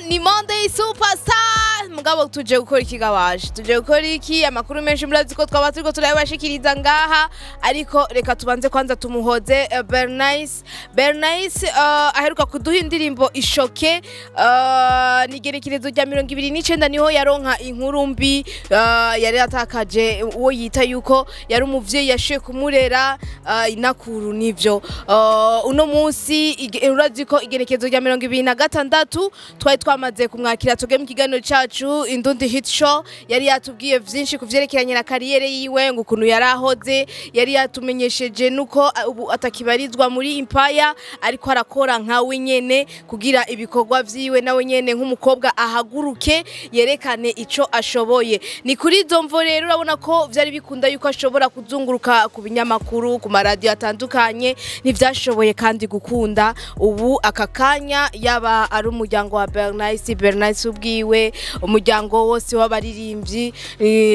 ni Monday Superstar. Mugabo tuje gukora ikigabaje. Tuje gukora iki amakuru menshi murazi ko twaba turiko turayabashikiriza ngaha ariko reka tubanze kwanza tumuhoze Bellenice aheruka kuduha indirimbo ishoke nigerekerezo rya 29 niho yaronka inkuru mbi yari atakaje uwo yita yuko yari umuvyeyi yashiye kumurera inakuru nivyo uno munsi urazi ko igerekezo rya 26 twari twamaze kumwakira tuge mu kiganiro cacu Indundi hit show yari yatubwiye vyinshi kuvyerekeranye na kariyere yiwe ngo ukuntu yarahoze yari yatumenyesheje nuko ubu atakibarizwa muri Empire ariko arakora nkawe nyene kugira ibikorwa vyiwe nawe nyene nk'umukobwa ahaguruke yerekane ico ashoboye ni kuri izo mvo rero urabona ko vyari bikunda yuko ashobora kuzunguruka ku binyamakuru ku maradio atandukanye ntivyashoboye kandi gukunda ubu akakanya yaba ari umuryango wa Bellenice ubwiwe umuryango wose w'abaririmbyi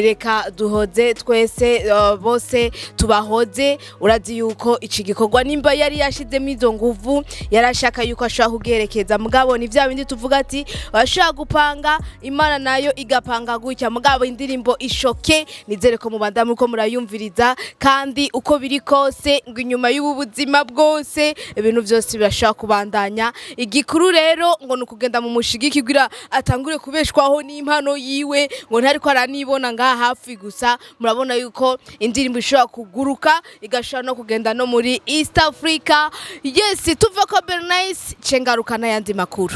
reka duhoze twese bose tubahoze urazi yuko iki gikorwa nimba yari yashizemo izo nguvu yarashaka yuko ashaka kugerekeza mugabo ni vya bindi tuvuga ati bashaka gupanga Imana nayo igapanga gutya mugabo indirimbo ishoke nizere ko mubanda muko murayumviriza kandi uko biri kose ngo inyuma y'ubuzima bwose ibintu byose birashaka kubandanya igikuru rero ngo nukugenda mu mushigiki kugira atangure kubeshwaho n'impano yiwe ngo ntariko aranibona ngaha hafi gusa murabona yuko indirimbo ishobora kuguruka igashobora no kugenda no muri East Africa yes tuva ko Bellenice cengaruka n'ayandi makuru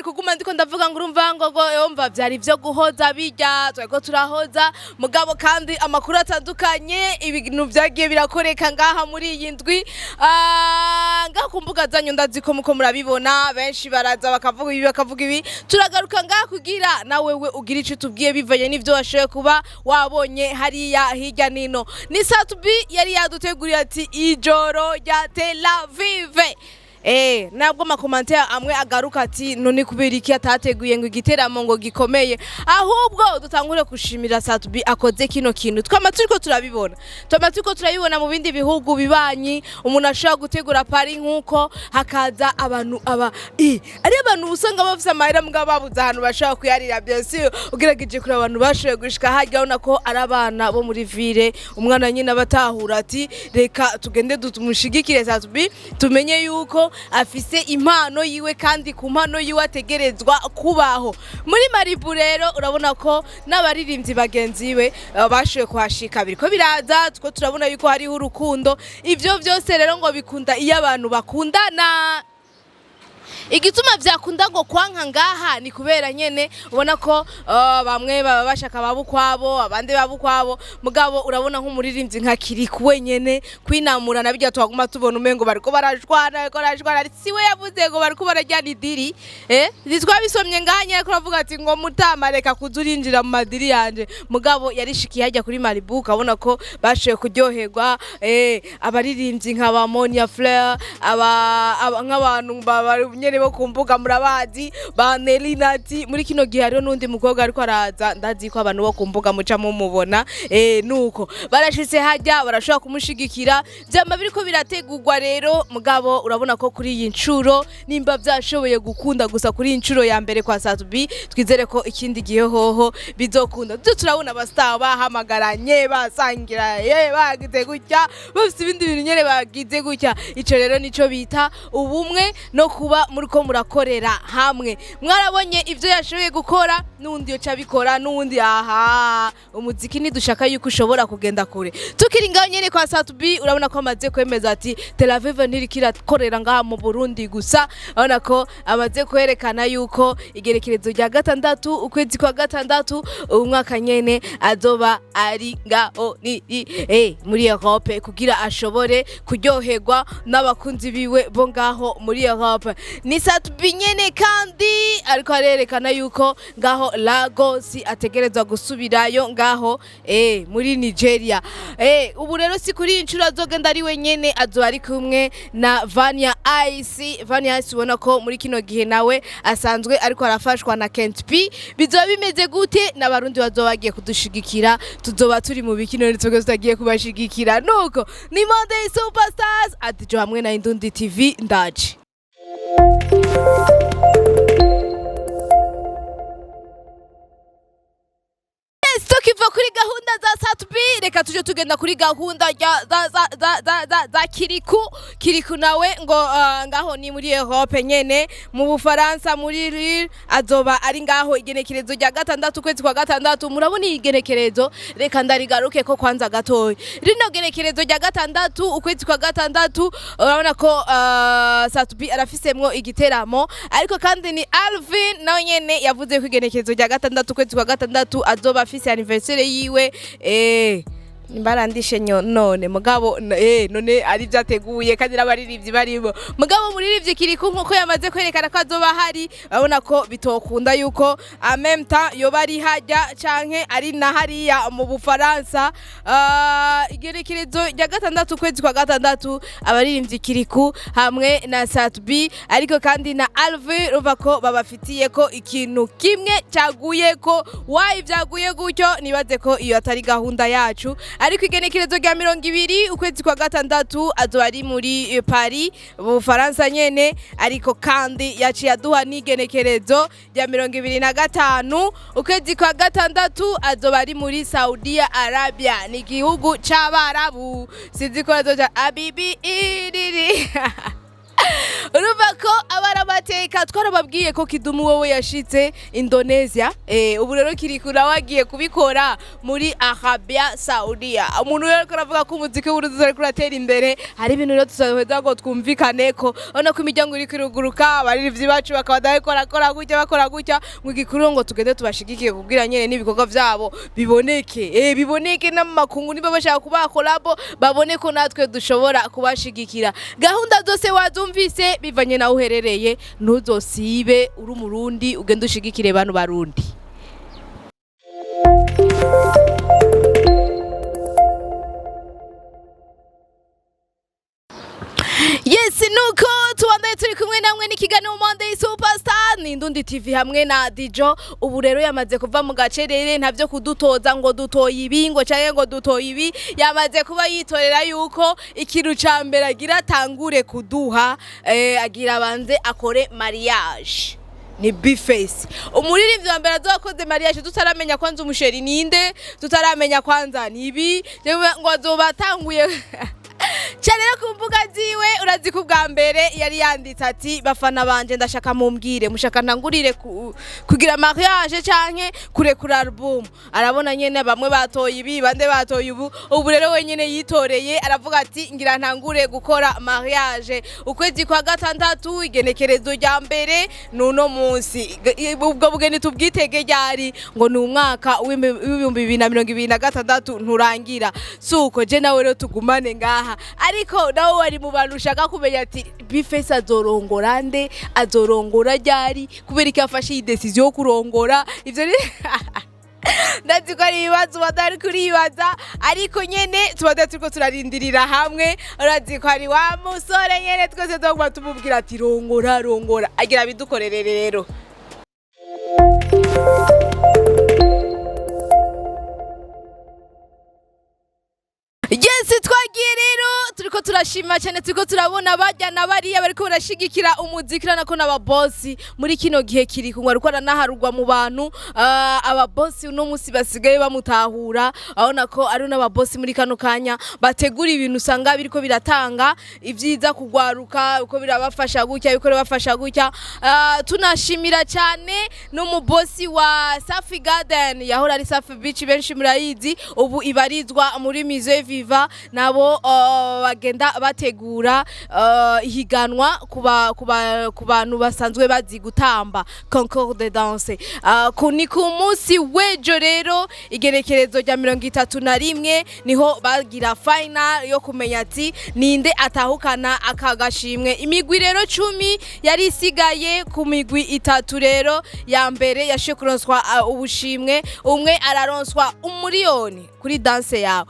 kuguma ndiko ndavuga ngo urumva ngo yomva byari byo guhoza bijya twego turahoza mugabo kandi amakuru atandukanye ibintu byagiye birakoreka ngaha muri iyi ndwi ngaha kumbuga zanyu ndaziko muko murabibona benshi baraza bakavuga ibi turagaruka ngaha kugira nawe we ugira ico tubwiye bivanye n'ivyo washoye kuba wabonye hariya hirya nino ni Satubi yari yaduteguriye ati ijoro rya Tel Aviv nabwo makomantere amwe agaruka ati none kubera iki atateguye ngo igiteramo ngo gikomeye ahubwo dutangure kushimira Satubi akoze kino kintu twamaturiko turabibona mu bindi bihugu bibanyi umuntu ashaka gutegura pari nkuko hakaza abantu ari abantu usanga bafite amahera mbwa babuze ahantu bashaka kuyarira byose ugerageje kuri abantu bashoye gushika hajya ubona ko ari abana bo muri ville umwana nyine abatahura ati reka tugende dutumushigikire Satubi tumenye yuko afise impano yiwe kandi ku mpano yiwe ategerezwa kubaho muri Malibu rero urabona ko n'abaririmbyi bagenzi we bashoye kuhashika biriko biraza two turabona yuko hariho urukundo ivyo byose rero ngo bikunda iyo abantu bakundana igituma vyakunda ngo kwanka ngaha ni kubera nyene ubona ko bamwe baba bashaka babukwabo abandi babukwabo mugabo urabona nk'umuririmbyi nka kiri wenyene kwinamura nabijya twaguma tubona umengo bariko barashwana siwe yavuze ngo bariko barajyana idiri twabisomye ngaha nyene ko ravuga ati ngo mutama reka kuzurinjira mu madiri yanje mugabo yarishikiye hajya kuri Malibu kabona ko bashoye kuryoherwa abaririmbyi nka ba Monia Fleur nk'abantu nyene bo kumbuga murabazi ba Nelinati muri kino gihe hariho nundi mukobwa ariko araza ndazi ko abantu bo kumbuga muca mumubona nuko barashitse hajya barashobora kumushigikira byama biriko birategurwa rero mugabo urabona ko kuri iyi ncuro nimba byashoboye gukunda gusa kuri iyi ncuro ya mbere kwa Satubi twizere ko ikindi gihe hoho bizokunda turabona abastar bahamagaranye basangira bagize gutya bafite ibindi bintu nyene bagize gutya ico rero nico bita ubumwe no kuba muriko murakorera hamwe mwarabonye ivyo yashoboye gukora nundi yo cabikora nundi umuziki nidushaka yuko ushobora kugenda kure tukiri ngaho nyene kwa Satubi urabona ko amaze kwemeza ati Tel Aviv ntirikira korera ngaha mu Burundi gusa urabona ko amaze kwerekana yuko igerekerezo rya 6 ukwezi kwa 6 umwaka nyene azoba ari ngaho muri Europe kugira ashobore kuryoherwa n'abakunzi biwe bo ngaho muri Europe ni Satubi nyene kandi ariko arerekana yuko ngaho Lagos ategerezwa gusubirayo ngaho muri Nigeria. Ubu rero si kuri incuro azogenda ari wenyene, azoba ari kumwe na Vanya Ice. Vanya Ice ubona ko muri kino gihe nawe asanzwe ariko arafashwa na Kent P. Bizoba bimeze gute? N'abarundi bazoba bagiye kudushigikira, tuzoba turi mu bikino nitwe tutagiye kubashigikira. Nuko ni Monday Superstars atijo hamwe na Indundi TV ndaje. Tukiva kuri gahunda za Satubi reka tuje tugenda kuri gahunda za Kiriku nawe ngo ngaho ni muri Europe nyene mu Bufaransa muri Lille azoba ari ngaho igenekerezo rya gatandatu kwezi kwa gatandatu. Murabona igenekerezo reka ndarigaruke ko kwanza gatoyi rino genekerezo rya gatandatu ukwezi kwa gatandatu. Urabona ko Satubi arafisemwo igiteramo, ariko kandi ni Alvin nawe nyene yavuze ko igenekerezo rya gatandatu kwezi kwa gatandatu azoba afise anniversaire yiwe mbarandishe none mugabo none ari byateguye kandi n'abaririmbyi baribo. Mugabo muririmbyi Kiriku nkuko yamaze kwerekana ko azoba hari, urabona ko bitokunda yuko amemta yoba ari hajya canke ari na hariya mu Bufaransa. Igerekerezo rya gatandatu kwezi kwa gatandatu abaririmbyi Kiriku hamwe na Satubi, ariko kandi na Alve ruva ko babafitiye ko ikintu kimwe cyaguye ko wayi byaguye gutyo. Nibaze ko iyo atari gahunda yacu, ariko igenekerezo rya 20 ukwezi kwa gatandatu azoba ari muri Paris mu Faransa nyene, ariko kandi yaciye aduha n'igenekerezo rya 25 ukwezi kwa gatandatu azoba ari muri Saudi Arabia, ni igihugu c'Abarabu. Sinzi ko azoja abibi iriri urumva ko abarabateka twarababwiye ko Kidumu wowe yashitse Indonesia. Ubu rero Kiriku nawe agiye kubikora muri Arabia Saudia. Umuntu rero aravuga ko umuziki w'uruzi ari kuratera imbere, hari ibintu rero tuzaheza ngo twumvikane ko ona ko imiryango iri kiruguruka, abaririmbyi bacu bakaba bakora gutya mu gikuru ngo tugende tubashigikiye kubwira nyene n'ibikorwa vyabo biboneke n'amakungu niba bashaka kuba collabo babone ko natwe dushobora kubashigikira. Gahunda zose wazumvise bivanye na uherereye, ntuzosibe uri umurundi ugenda ushigikire bano barundi. Yes, nuko tubandaye turi kumwe namwe n'ikiganiro Monday Superstar ni Indundi TV hamwe na Dijo. Ubu rero yamaze kuva mu gacerere, ntavyo kudutoza ngo dutoye ibi ngo canke ngo dutoye ibi. Yamaze kuba yitorera yuko ikintu ca mbere agira tangure kuduha agira banze akore mariage. Ni Bface umuririmbyi wa mbere azokoze mariage, tutaramenya kwanza umusheri ninde, tutaramenya kwanza nibi ngo azobatanguye Chanera ku mbuga ziwe urazi ko bwa mbere yari yanditse ati bafana banje ndashaka mumbwire mushaka ntangurire kugira mariage canke kurekura album. Arabona nyene bamwe batoye ibi bande batoye ubu rero wenyene yitoreye aravuga ati ngira ntangure gukora mariage ukwezi kwa gatandatu igenekerezo rya mbere nuno munsi. Ubwo bugeni tubwitege ryari ngo ni umwaka w'ibihumbi 2026 nturangira. Suko je nawe rero tugumane ngaha, ariko nawe wari mu bantu ushaka kumenya ati Bface azorongora nde, azorongora ryari, kubera ko yafashe iyi decision yo kurongora. Ivyo ndazi ko ari ibibazo badari kuribaza, ariko nyene tubada turiko turarindirira hamwe. Urazi ko ari wa musore nyene twese tugomba tumubwira ati rongora agira bidukorere rero. Yes, twagiye rero turiko turashima cyane, turiko turabona bajyana bariya bariko barashigikira umuziki nako n'ababosi muri kino gihe Kiriku ngo ariko aranaharugwa mu bantu. Ababosi uno munsi basigaye bamutahura, abona ko ari n'ababosi muri kano kanya bategura ibintu usanga biriko biratanga ivyiza kugwaruka, uko birabafasha gutya, uko bafasha gutya. Tunashimira cyane no mu bosi wa Safi Garden, yahora ari Safi Beach benshi murayizi, ubu ibarizwa muri Musée Viva, nabo bagenda bagenda bategura ihiganwa ku bantu basanzwe bazi gutamba concours de danse. Ni ku munsi w'ejo rero igerekerezo rya 31 niho bagira final yo kumenya ati ninde atahukana akagashimwe. Imigwi rero 10 yari isigaye ku migwi 3 rero ya mbere yashe kuronswa ubushimwe, umwe araronswa umuriyoni kuri danse yawe,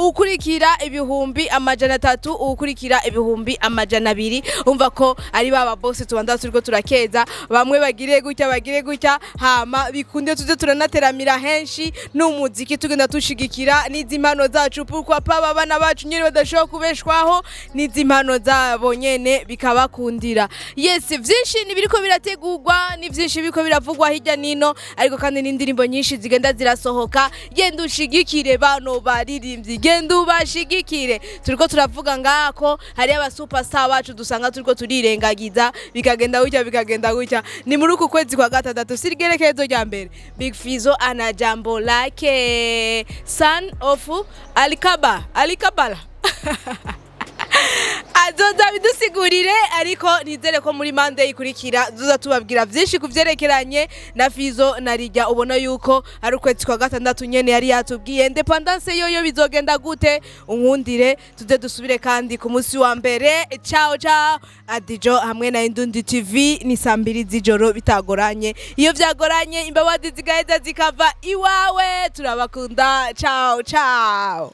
ukurikira ibihumbi 300, ukurikira ibihumbi 200. Umva ko ari baba boss tubanda turiko turakeza, bamwe bagire gutya hama bikunde tuze turanateramira henshi n'umuziki tugenda tushigikira n'izimpano zacu pourquoi pas babana bacu nyine badashobora kubeshwaho n'izimpano zabo nyene bikabakundira. Yes, vyinshi nibiriko birategurwa ni vyinshi biriko biravugwa hirya nino, ariko kandi n'indirimbo nyinshi zigenda zirasohoka. Genda ushigikire bano baririmbyi, genda ubashigikire. Turiko turavuga ngako hari aba superstar bacu dusanga turiko turirengagiza bikagenda gutya. Ni muri uku kwezi kwa gatandatu sirigerekezo rya mbere Big Fizzo ana jambo lake son of Alikabala azoza bidusigurire, ariko nizere ko muri Monday ikurikira duza tubabwira vyinshi kuvyerekeranye na Fizzo na Rijya. Ubona yuko ari ukwezi kwa gatandatu nyene yari yatubwiye independence yoyo bizogenda gute. Unkundire tuze dusubire kandi ku munsi wa mbere. Ciao Adijo hamwe na Indundi TV ni 2 z'ijoro bitagoranye. Iyo vyagoranye imbabazi zigaheza zikava iwawe. Turabakunda. Ciao.